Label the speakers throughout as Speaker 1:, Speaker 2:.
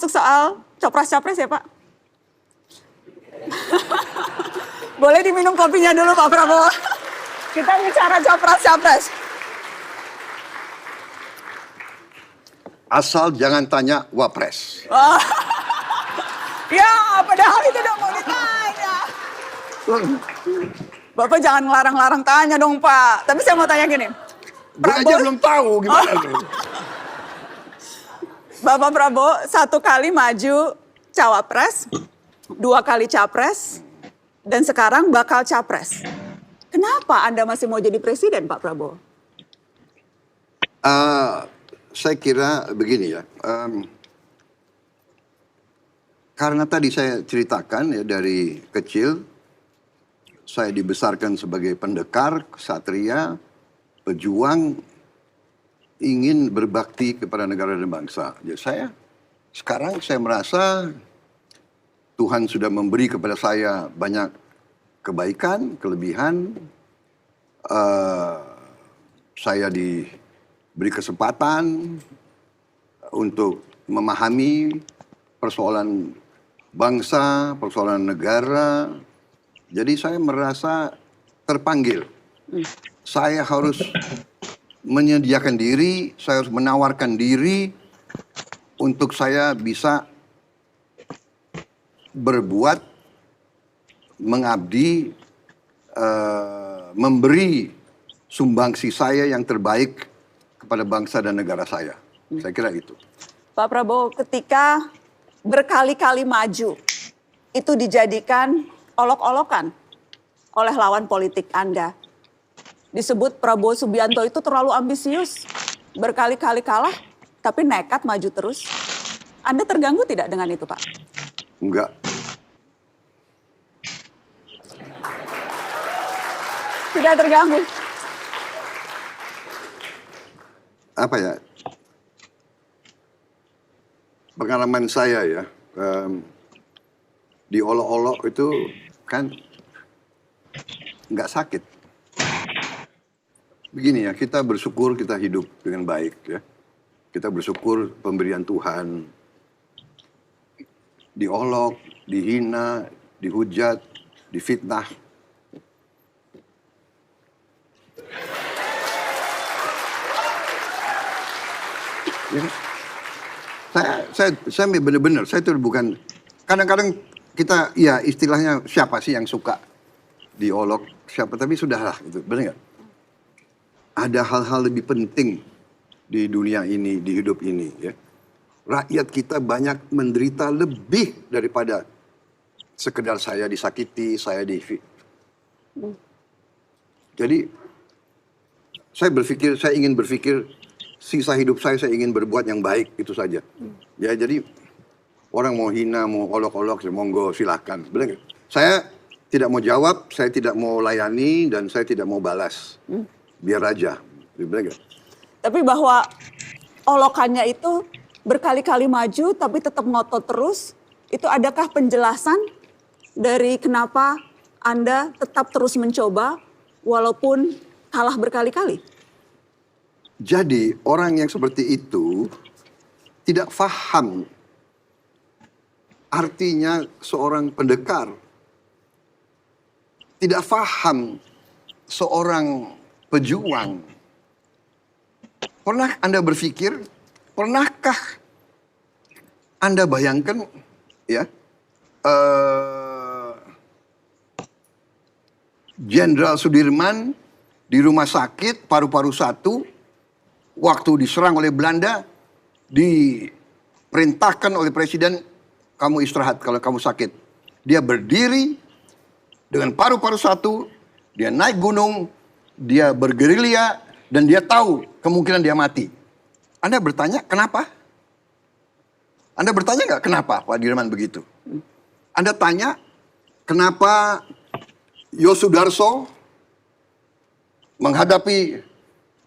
Speaker 1: masuk soal Copras-Capres ya Pak? Boleh diminum kopinya dulu Pak Prabowo. Kita bicara Copras-Capres.
Speaker 2: Asal jangan tanya Wapres.
Speaker 1: Ya, padahal itu udah mau ditanya. Bapak jangan ngelarang-larang tanya dong Pak. Tapi saya mau tanya gini.
Speaker 2: Gue aja belum tahu gimana.
Speaker 1: Bapak Prabowo 1 kali maju cawapres, 2 kali capres, dan sekarang bakal capres. Kenapa Anda masih mau jadi presiden Pak Prabowo?
Speaker 2: Saya kira begini ya. Karena tadi saya ceritakan ya dari kecil, saya dibesarkan sebagai pendekar, ksatria, pejuang, ingin berbakti kepada negara dan bangsa. Jadi sekarang saya merasa Tuhan sudah memberi kepada saya banyak kebaikan, kelebihan. Saya diberi kesempatan untuk memahami persoalan bangsa, persoalan negara. Jadi saya merasa terpanggil. Saya harus menyediakan diri, saya harus menawarkan diri untuk saya bisa berbuat, mengabdi, memberi sumbangsi saya yang terbaik kepada bangsa dan negara saya. Saya kira itu.
Speaker 1: Pak Prabowo, ketika berkali-kali maju, itu dijadikan olok-olokan oleh lawan politik Anda. Disebut Prabowo Subianto itu terlalu ambisius, berkali-kali kalah, tapi nekat maju terus. Anda terganggu tidak dengan itu, Pak?
Speaker 2: Enggak.
Speaker 1: Tidak terganggu.
Speaker 2: Apa ya? Pengalaman saya ya, diolok-olok itu kan nggak sakit. Begini ya, kita bersyukur kita hidup dengan baik ya. Kita bersyukur pemberian Tuhan. Diolok, dihina, dihujat, difitnah. Ya. Saya benar-benar, saya itu bukan, kadang-kadang kita, ya istilahnya siapa sih yang suka diolok, siapa, tapi sudahlah, gitu, benar nggak? Ada hal-hal lebih penting di dunia ini, di hidup ini, ya. Rakyat kita banyak menderita lebih daripada sekedar saya disakiti, saya Jadi, saya ingin berpikir, sisa hidup saya ingin berbuat yang baik, itu saja. Ya, jadi orang mau hina, mau olok-olok, monggo silahkan. Benar nggak? Saya tidak mau jawab, saya tidak mau layani, dan saya tidak mau balas. Biar aja. Benar nggak?
Speaker 1: Tapi bahwa olokannya itu berkali-kali maju, tapi tetap ngotot terus, itu adakah penjelasan dari kenapa Anda tetap terus mencoba, walaupun kalah berkali-kali?
Speaker 2: Jadi orang yang seperti itu tidak paham artinya seorang pendekar. Tidak paham seorang pejuang. Pernah Anda berpikir, pernahkah Anda bayangkan ya, Jenderal Sudirman di rumah sakit paru-paru 1, waktu diserang oleh Belanda, diperintahkan oleh Presiden, kamu istirahat kalau kamu sakit. Dia berdiri dengan paru-paru 1, dia naik gunung, dia bergerilya, dan dia tahu kemungkinan dia mati. Anda bertanya, kenapa? Anda bertanya nggak kenapa Pak Dirman begitu? Anda tanya, kenapa Yosudarso menghadapi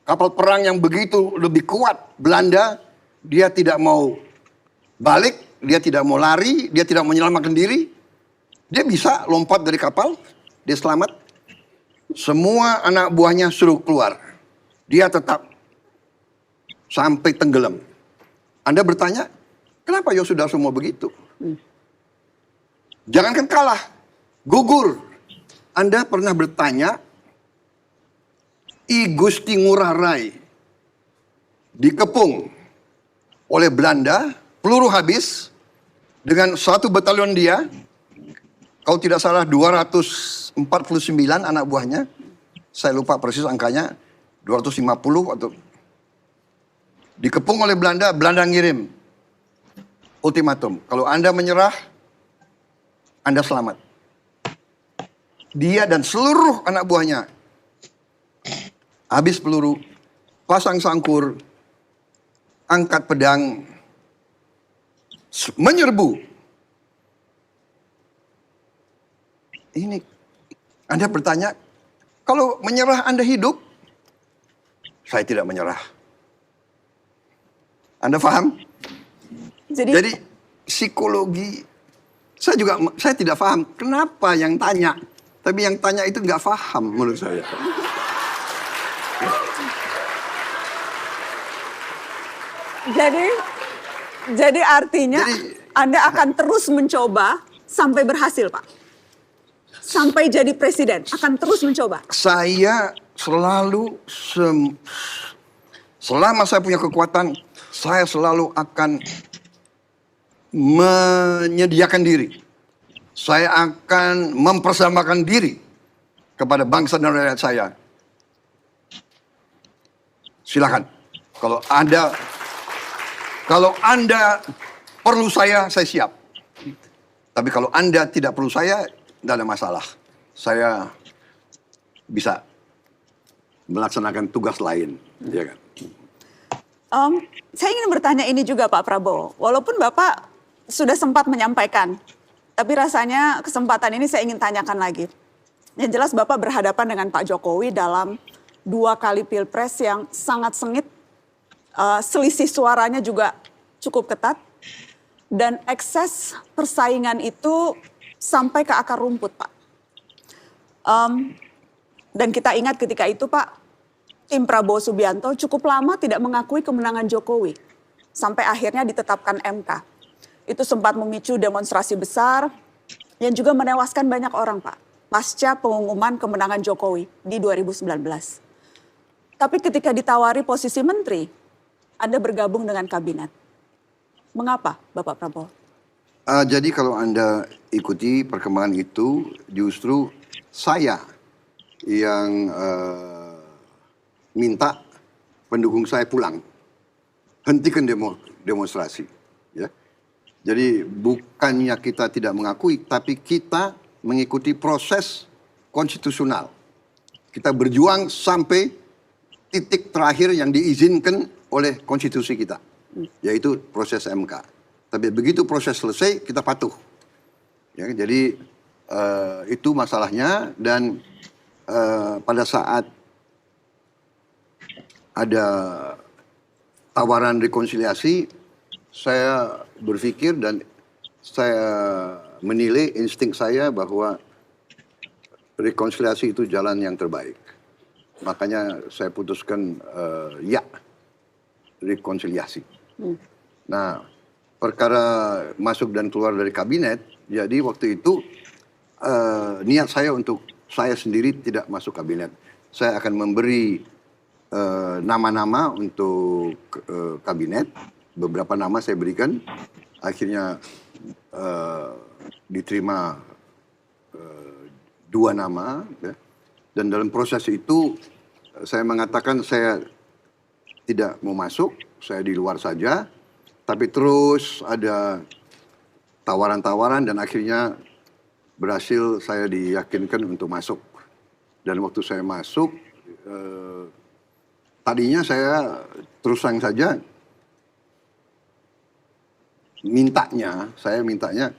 Speaker 2: kapal perang yang begitu lebih kuat Belanda, dia tidak mau balik, dia tidak mau lari, dia tidak mau menyelamatkan diri. Dia bisa lompat dari kapal, dia selamat. Semua anak buahnya suruh keluar. Dia tetap sampai tenggelam. Anda bertanya, Kenapa Yosudarso mau begitu? Jangankan kalah, gugur. Anda pernah bertanya, I Gusti Ngurah Rai dikepung oleh Belanda, peluru habis, dengan 1 batalion dia, kalau tidak salah 249 anak buahnya, saya lupa persis angkanya, 250 atau dikepung oleh Belanda, Belanda ngirim ultimatum. Kalau Anda menyerah, Anda selamat. Dia dan seluruh anak buahnya habis peluru, pasang sangkur, angkat pedang, menyerbu. Ini Anda bertanya, kalau menyerah Anda hidup? Saya tidak menyerah. Anda paham? Jadi psikologi, saya tidak paham kenapa yang tanya, tapi yang tanya itu nggak paham menurut saya.
Speaker 1: Jadi artinya Anda akan terus mencoba sampai berhasil, Pak. Sampai jadi presiden, akan terus mencoba.
Speaker 2: Saya selalu, selama saya punya kekuatan, saya selalu akan menyediakan diri. Saya akan mempersamakan diri kepada bangsa dan rakyat saya. Silakan. Kalau Anda perlu saya siap. Tapi kalau Anda tidak perlu saya, tidak ada masalah. Saya bisa melaksanakan tugas lain. Ya kan?
Speaker 1: Saya ingin bertanya ini juga Pak Prabowo. Walaupun Bapak sudah sempat menyampaikan, tapi rasanya kesempatan ini saya ingin tanyakan lagi. Yang jelas Bapak berhadapan dengan Pak Jokowi dalam 2 kali pilpres yang sangat sengit. Selisih suaranya juga cukup ketat. Dan ekses persaingan itu sampai ke akar rumput, Pak. Dan kita ingat ketika itu, Pak, tim Prabowo Subianto cukup lama tidak mengakui kemenangan Jokowi. Sampai akhirnya ditetapkan MK. Itu sempat memicu demonstrasi besar yang juga menewaskan banyak orang, Pak. Pasca pengumuman kemenangan Jokowi di 2019. Tapi ketika ditawari posisi menteri, Anda bergabung dengan kabinet. Mengapa, Bapak Prabowo?
Speaker 2: Jadi kalau Anda ikuti perkembangan itu, justru saya yang minta pendukung saya pulang. Hentikan demonstrasi. Ya. Jadi bukannya kita tidak mengakui, tapi kita mengikuti proses konstitusional. Kita berjuang sampai titik terakhir yang diizinkan oleh konstitusi kita, yaitu proses MK. Tapi begitu proses selesai, kita patuh. Ya, jadi itu masalahnya, dan pada saat ada tawaran rekonsiliasi, saya berpikir dan saya menilai insting saya bahwa rekonsiliasi itu jalan yang terbaik. Makanya saya putuskan ya, rekonsiliasi. Nah, perkara masuk dan keluar dari kabinet, jadi waktu itu niat saya untuk saya sendiri tidak masuk kabinet. Saya akan memberi nama-nama untuk kabinet. Beberapa nama saya berikan, akhirnya diterima 2 nama. Ya. Dan dalam proses itu saya mengatakan saya tidak mau masuk, saya di luar saja. Tapi terus ada tawaran-tawaran dan akhirnya berhasil saya diyakinkan untuk masuk. Dan waktu saya masuk, tadinya saya terus terang saja saya mintanya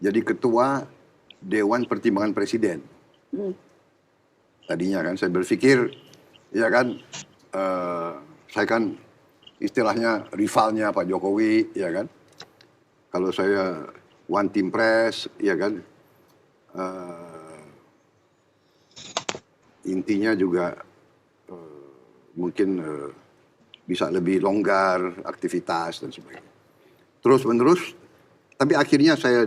Speaker 2: jadi ketua Dewan Pertimbangan Presiden. Tadinya kan saya berpikir, ya kan, saya kan istilahnya rivalnya Pak Jokowi, ya kan. Kalau saya one team press, ya kan, intinya juga mungkin bisa lebih longgar aktivitas dan sebagainya. terus menerus, tapi akhirnya saya